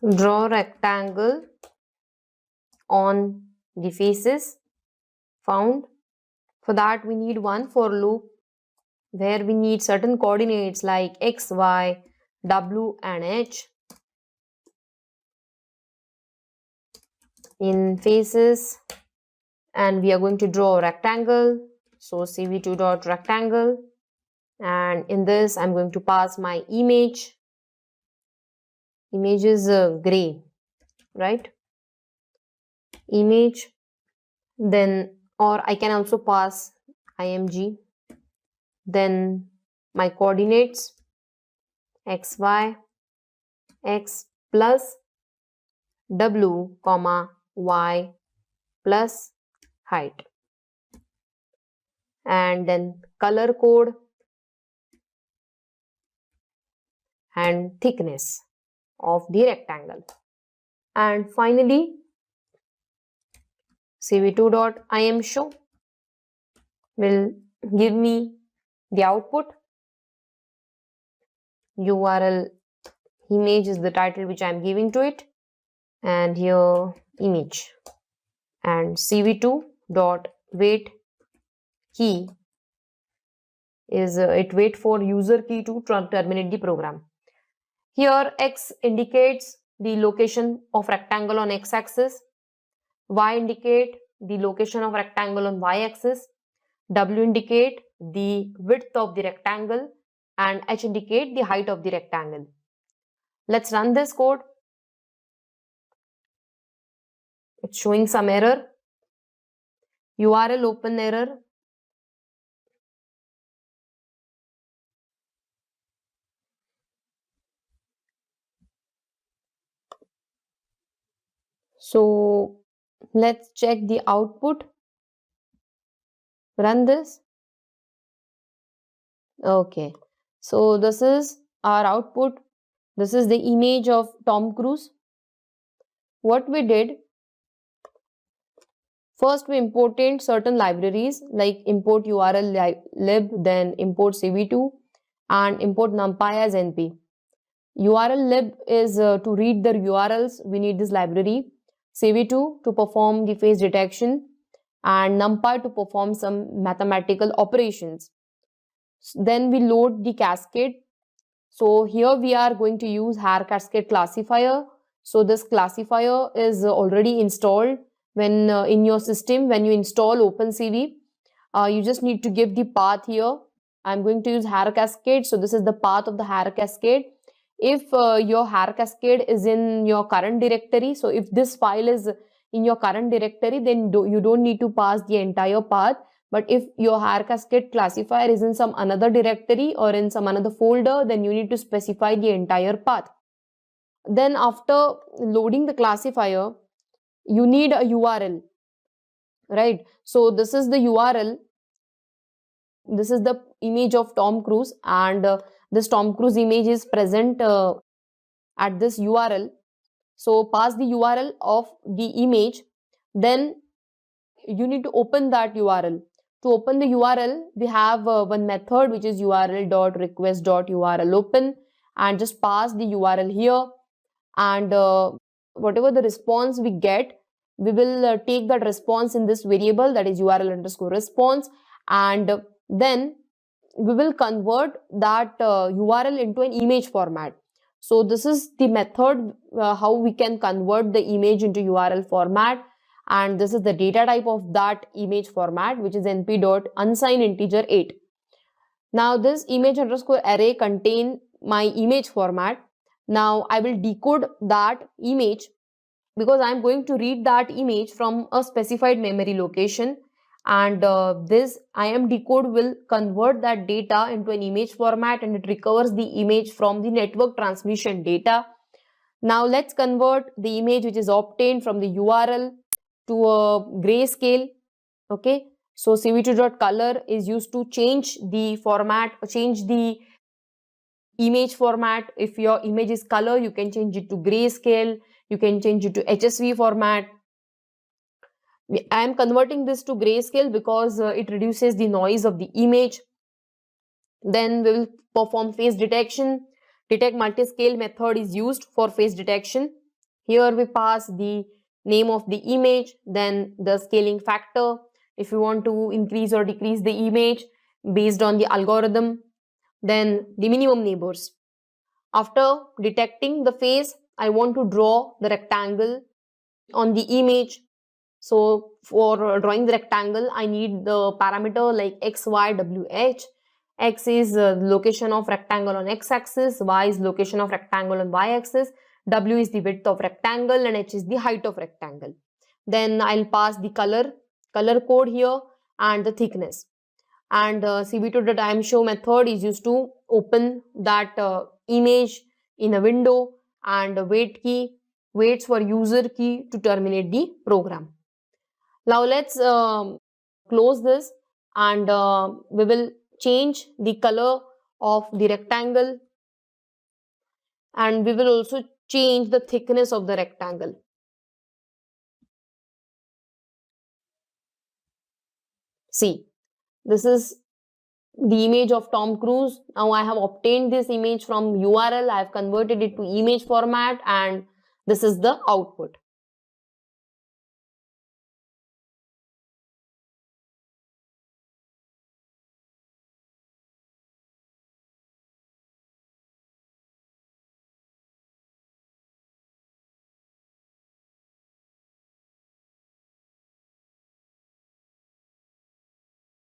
Draw rectangle on the faces found. For that we need one for loop where we need certain coordinates like x, y, w and h in faces, and we are going to draw a rectangle. So cv2 dot rectangle, and in this I'm going to pass my image. Image is gray, right? Image, then, or I can also pass img, then my coordinates x, y, x plus w comma y plus height, and then color code and thickness of the rectangle. And finally cv2.imshow will give me the output. URL image is the title which I am giving to it, and here image, and cv2.wait key is it wait for user key to terminate the program. Here x indicates the location of rectangle on x-axis, y indicate the location of rectangle on y-axis, w indicate the width of the rectangle, and h indicate the height of the rectangle. Let's run this code. It's showing some error. URL open error. So let's check the output. Run this. Okay, so this is our output. This is the image of Tom Cruise. What we did, first we imported certain libraries like import URL lib, then import cv2 and import numpy as np. URL lib is to read the URLs, we need this library. cv2 to perform the face detection, and numpy to perform some mathematical operations. Then we load the cascade. So here we are going to use higher cascade classifier. So this classifier is already installed when in your system. When you install OpenCV, you just need to give the path here. I'm going to use higher cascade. So this is the path of the higher cascade. If your higher cascade is in your current directory, so if this file is in your current directory, then you don't need to pass the entire path. But if your higher cascade classifier is in some another directory or in some another folder, then you need to specify the entire path. Then after loading the classifier, you need a URL, right? So this is the URL. This is the image of Tom Cruise, and this Tom Cruise image is present at this URL. So pass the URL of the image, then you need to open that URL. To open the URL, we have one method which is url.request.url open, and just pass the URL here, and whatever the response we get, we will take that response in this variable, that is url_response, and then we will convert that URL into an image format. So this is the method how we can convert the image into URL format, and this is the data type of that image format, which is np.unsignedInteger8. Now this image_array contain my image format. Now I will decode that image because I am going to read that image from a specified memory location, and this IM decode will convert that data into an image format, and it recovers the image from the network transmission data. Now let's convert the image which is obtained from the URL to a grayscale. Okay, so cv2.color is used to change the format, change the image format. If your image is color, you can change it to grayscale, you can change it to HSV format. I am converting this to grayscale because it reduces the noise of the image. Then we will perform face detection. Detect multiscale method is used for face detection. Here we pass the name of the image, then the scaling factor, if you want to increase or decrease the image based on the algorithm, then the minimum neighbors. After detecting the face, I want to draw the rectangle on the image. So for drawing the rectangle, I need the parameter like x, y, w, h. X is location of rectangle on x-axis, y is location of rectangle on y-axis, w is the width of rectangle, and h is the height of rectangle. Then I'll pass the color code here and the thickness. And cv2.timeshow method is used to open that image in a window, and wait key waits for user key to terminate the program. Now let's close this, and we will change the color of the rectangle, and we will also change the thickness of the rectangle. See, this is the image of Tom Cruise. Now I have obtained this image from URL. I have converted it to image format, and this is the output.